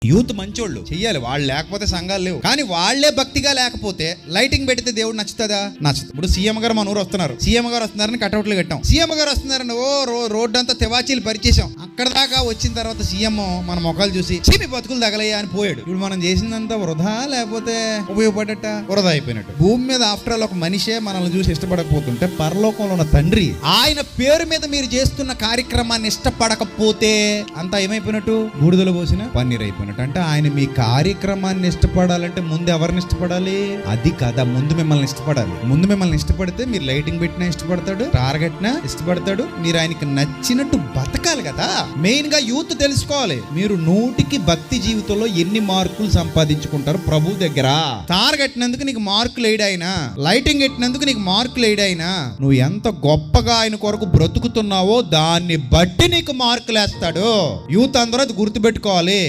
Youth మంచోళ్ళు చెయ్యాలి, వాళ్ళు లేకపోతే సంఘాలు లేవు. కానీ వాళ్లే భక్తిగా లేకపోతే లైటింగ్ పెడితే దేవుడు నచ్చుతుందా? నచ్చదు. ఇప్పుడు సీఎం గారు మన ఊరు వస్తున్నారు, సీఎం గారు వస్తున్నారని కటౌట్లు కట్టాం, సీఎం గారు వస్తున్నారని రోడ్డు అంతా తివాచీలు పరిచేసాం. అక్కడ దాకా వచ్చిన తర్వాత సీఎం మన మొఖాలు చూసి మీ బతుకులు తగలయ్యా అని పోయాడు. ఇప్పుడు మనం చేసిందంతా వృధా లేకపోతే ఉపయోగపడట? వృధా అయిపోయినట్టు. భూమి మీద ఆఫ్టర్ ఆల్ ఒక మనిషే మనల్ని చూసి ఇష్టపడకపోతుంటే పరలోకంలో ఉన్న తండ్రి ఆయన పేరు మీద మీరు చేస్తున్న కార్యక్రమాన్ని ఇష్టపడకపోతే అంతా ఏమైపోయినట్టు? బూడిదలో పోసిన పన్నీర్ అయిపోయినట్టు. అంటే ఆయన మీ కార్యక్రమాన్ని ఇష్టపడాలంటే ముందు ఎవరిని ఇష్టపడాలి? అది కదా, ముందు మిమ్మల్ని ఇష్టపడాలి. ముందు మిమ్మల్ని ఇష్టపడితే మీరు లైటింగ్ పెట్టినా ఇష్టపడతాడు, టార్గెట్నా ఇష్టపడతాడు, మీరు ఆయనకి నచ్చినట్టు బతకాలి కదా. మెయిన్ గా యూత్ తెలుసుకోవాలి, మీరు 100కి భక్తి జీవితంలో ఎన్ని మార్కులు సంపాదించుకుంటారు ప్రభు దగ్గర. టార్గెట్టినందుకు నీకు మార్కులు వేయడాయినా, లైటింగ్ పెట్టినందుకు నీకు మార్కులు వేయడాయినా, నువ్వు ఎంత గొప్పగా ఆయన కొరకు బ్రతుకుతున్నావో దాన్ని బట్టి నీకు మార్కులు వేస్తాడు. యూత్ అందరూ అది గుర్తుపెట్టుకోవాలి.